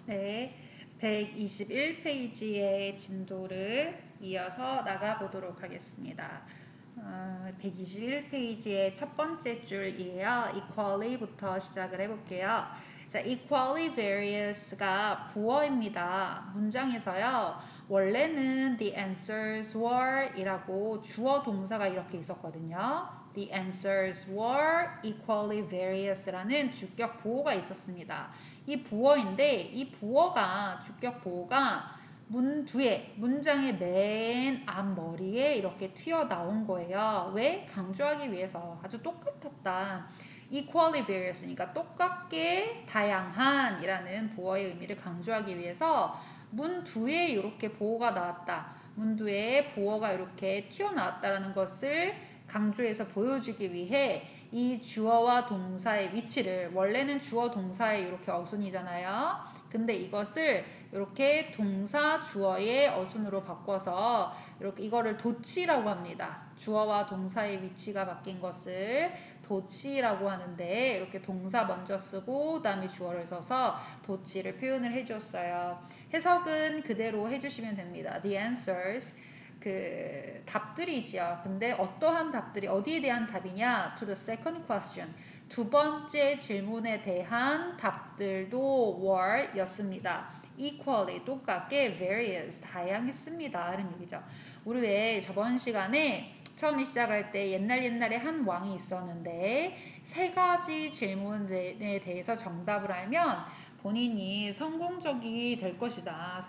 네, 121페이지의 진도를 이어서 나가보도록 하겠습니다. 121페이지의 첫 번째 줄이에요. equally부터 시작을 해볼게요. 자, equally various가 부어입니다. 문장에서요. 원래는 the answers were 이라고 주어 동사가 이렇게 있었거든요. The answers were equally various라는 주격 보호가 있었습니다. 이 부어인데 이 부어가 주격 보호가 문 뒤에 문장의 맨 앞머리에 이렇게 튀어나온 거예요. 왜? 강조하기 위해서 아주 똑같았다. equally various니까 똑같게 다양한 이라는 부어의 의미를 강조하기 위해서 문 뒤에 이렇게 보호가 나왔다. 문 뒤에 보어가 이렇게 튀어나왔다는 것을 강조해서 보여주기 위해 이 주어와 동사의 위치를 원래는 주어 동사의 이렇게 어순이잖아요. 근데 이것을 이렇게 동사 주어의 어순으로 바꿔서 이렇게 이거를 도치라고 합니다. 주어와 동사의 위치가 바뀐 것을 도치라고 하는데 이렇게 동사 먼저 쓰고 그다음에 주어를 써서 도치를 표현을 해줬어요. 해석은 그대로 해주시면 됩니다. The answers 그 답들이지요. 근데 어떠한 답들이 어디에 대한 답이냐? To the second question. 두 번째 질문에 대한 답들도 were 였습니다. equally 똑같게 various 다양했습니다. 이런 얘기죠. 우리 왜 저번 시간에 처음 시작할 때 옛날에 한 왕이 있었는데 세 가지 질문에 대해서 정답을 알면 본인이 성공적이 될 것이다.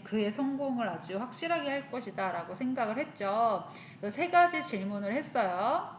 그의 성공을 아주 확실하게 할 것이다. 라고 생각을 했죠. 세 가지 질문을 했어요.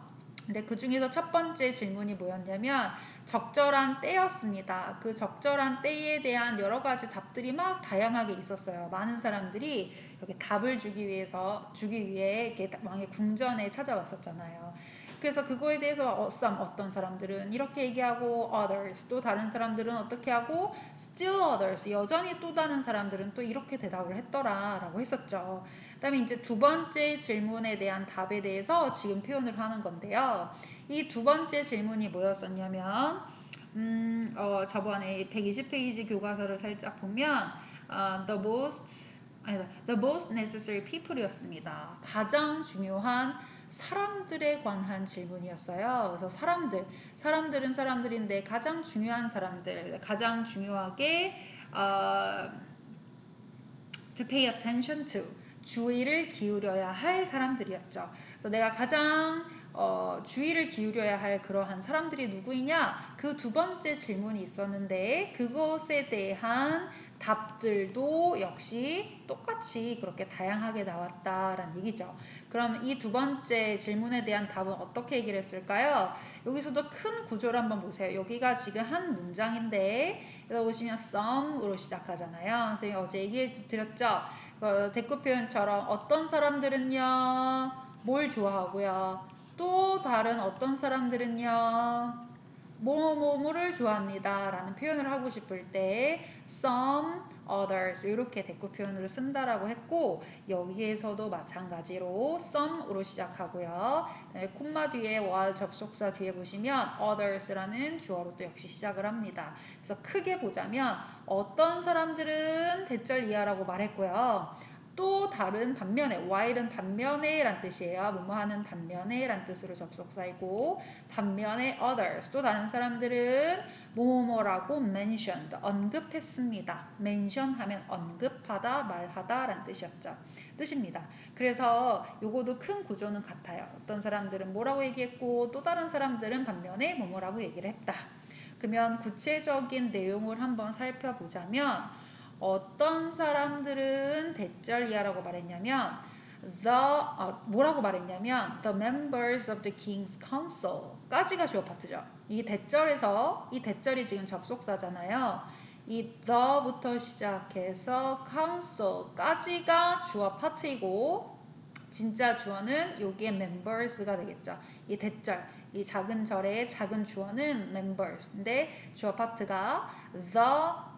근데 그 중에서 첫 번째 질문이 뭐였냐면 적절한 때였습니다. 그 적절한 때에 대한 여러 가지 답들이 막 다양하게 있었어요. 많은 사람들이 이렇게 답을 주기 위해 이렇게 왕의 궁전에 찾아왔었잖아요. 그래서 그거에 대해서 어떤 사람들은 이렇게 얘기하고 others 또 다른 사람들은 어떻게 하고 still others 여전히 또 다른 사람들은 또 이렇게 대답을 했더라 라고 했었죠. 그 다음에 이제 두 번째 질문에 대한 답에 대해서 지금 표현을 하는 건데요. 이 두 번째 질문이 뭐였었냐면 저번에 120페이지 교과서를 살짝 보면 the most necessary people이었습니다. 가장 중요한 사람들에 관한 질문이었어요. 그래서 사람들은 사람들인데 가장 중요한 사람들, 가장 중요하게 to pay attention to, 주의를 기울여야 할 사람들이었죠. 그래서 내가 가장 주의를 기울여야 할 그러한 사람들이 누구이냐? 그 두 번째 질문이 있었는데 그것에 대한 답들도 역시 똑같이 그렇게 다양하게 나왔다라는 얘기죠. 그럼 이 두 번째 질문에 대한 답은 어떻게 얘기를 했을까요? 여기서도 큰 구조를 한번 보세요. 여기가 지금 한 문장인데 여기 보시면 some으로 시작하잖아요. 선생님이 어제 얘기해 드렸죠? 대꾸 표현처럼 어떤 사람들은요 뭘 좋아하고요. 또 다른 어떤 사람들은요 뭐뭐뭐를 좋아합니다 라는 표현을 하고 싶을 때 some, others 이렇게 대꾸 표현으로 쓴다라고 했고 여기에서도 마찬가지로 some으로 시작하고요. 콤마 뒤에 while 접속사 뒤에 보시면 others라는 주어로 또 역시 시작을 합니다. 그래서 크게 보자면 어떤 사람들은 대절 이하라고 말했고요. 또 다른 반면에 while은 반면에 란 뜻이에요. 뭐뭐 하는 반면에 란 뜻으로 접속사이고 반면에 others 또 다른 사람들은 뭐뭐라고 mentioned 언급했습니다. mention 하면 언급하다 말하다 란 뜻입니다. 그래서 요거도 큰 구조는 같아요. 어떤 사람들은 뭐라고 얘기했고 또 다른 사람들은 반면에 뭐뭐라고 얘기를 했다. 그러면 구체적인 내용을 한번 살펴보자면 어떤 사람들은 대절 이하라고 말했냐면 뭐라고 말했냐면 the members of the king's council까지가 주어 파트죠. 이 대절이 지금 접속사잖아요. 이 the부터 시작해서 council까지가 주어 파트이고 진짜 주어는 여기에 members가 되겠죠. 이 대절, 이 작은 절의 작은 주어는 members인데 주어 파트가 the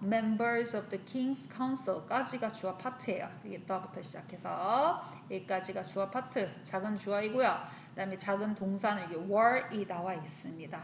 members of the king's council까지가 주어 파트예요. 이게 the부터 시작해서 여기까지가 주어 파트, 작은 주어이고요. 그 다음에 작은 동사는 이게 were이 나와 있습니다.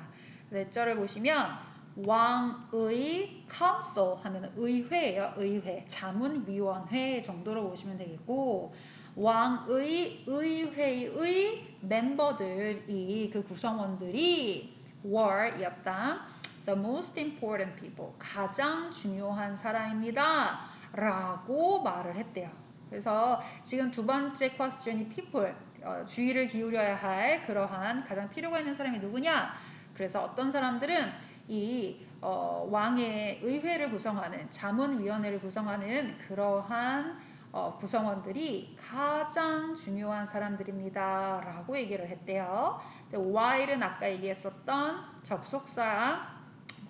대절을 보시면 왕의 council 하면 의회예요. 의회. 자문위원회 정도로 보시면 되겠고 왕의 의회의 멤버들이 그 구성원들이 were 였다. The most important people. 가장 중요한 사람입니다. 라고 말을 했대요. 그래서 지금 두 번째 question이 people. 주의를 기울여야 할 그러한 가장 필요가 있는 사람이 누구냐? 그래서 어떤 사람들은 이 왕의 의회를 구성하는 자문위원회를 구성하는 그러한 구성원들이 가장 중요한 사람들입니다. 라고 얘기를 했대요. while은 아까 얘기했었던 접속사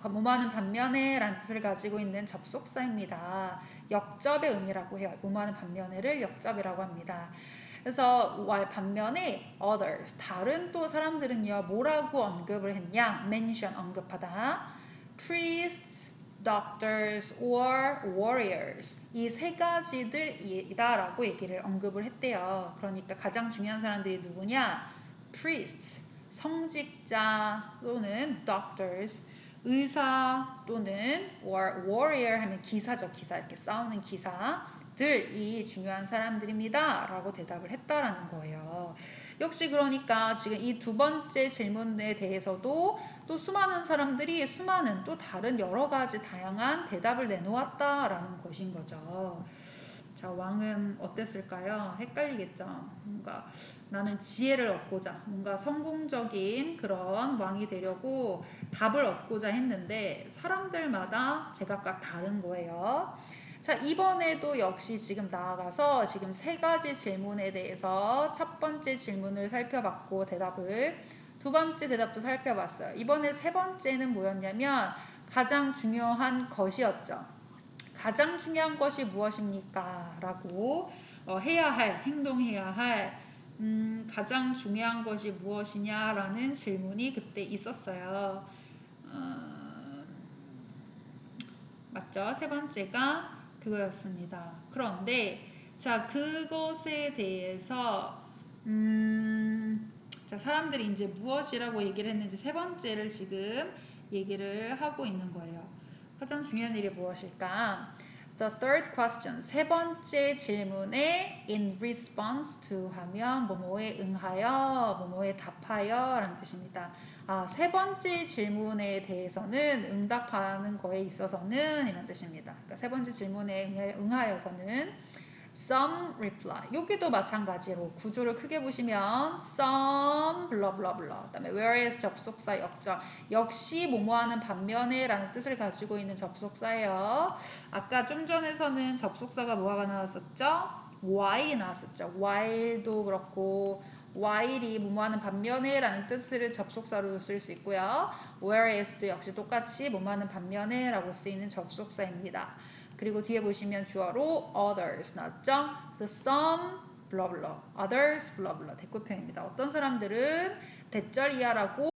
무모하는 반면에 라는 뜻을 가지고 있는 접속사입니다. 역접의 의미라고 해요. 무모하는 반면에를 역접이라고 합니다. 그래서 반면에 others, 다른 또 사람들은요. 뭐라고 언급을 했냐? mention, 언급하다. priests, doctors, or warriors. 이 세 가지들이다라고 얘기를 언급을 했대요. 그러니까 가장 중요한 사람들이 누구냐? priests, 성직자 또는 doctors, 의사 또는 or warrior 하면 기사죠. 기사 이렇게 싸우는 기사들이 중요한 사람들입니다. 라고 대답을 했다라는 거예요. 역시 그러니까 지금 이 두 번째 질문에 대해서도 또 수많은 사람들이 수많은 또 다른 여러 가지 다양한 대답을 내놓았다라는 것인 거죠. 자, 왕은 어땠을까요? 헷갈리겠죠. 뭔가 나는 지혜를 얻고자 뭔가 성공적인 그런 왕이 되려고 답을 얻고자 했는데 사람들마다 제각각 다른 거예요. 자, 이번에도 역시 지금 나아가서 지금 세 가지 질문에 대해서 첫 번째 질문을 살펴봤고 대답을 두 번째 대답도 살펴봤어요. 이번에 세 번째는 뭐였냐면 가장 중요한 것이었죠. 가장 중요한 것이 무엇입니까? 라고 해야 할, 행동해야 할 가장 중요한 것이 무엇이냐라는 질문이 그때 있었어요. 맞죠? 세 번째가 그거였습니다. 그런데 자 그것에 대해서 자 사람들이 이제 무엇이라고 얘기를 했는지 세 번째를 지금 얘기를 하고 있는 거예요. 가장 중요한 일이 무엇일까? The third question, 세 번째 질문에 in response to 하면 뭐뭐에 응하여, 뭐뭐에 답하여 라는 뜻입니다. 세 번째 질문에 대해서는 응답하는 거에 있어서는 이런 뜻입니다. 그러니까 세 번째 질문에 응하여서는 some reply. 여기도 마찬가지로 구조를 크게 보시면 some blah blah blah. 그다음에 whereas 접속사 역적. 역시 뭐뭐하는 반면에 라는 뜻을 가지고 있는 접속사예요. 아까 좀 전에서는 접속사가 뭐가 나왔었죠? while이 나왔었죠. while도 그렇고 while이 뭐뭐하는 반면에 라는 뜻을 접속사로 쓸 수 있고요. whereas도 역시 똑같이 뭐뭐하는 반면에 라고 쓰이는 접속사입니다. 그리고 뒤에 보시면 주어로 others 나왔죠? So some blah blah, others blah blah 대꾸표입니다. 어떤 사람들은 대절 이하라고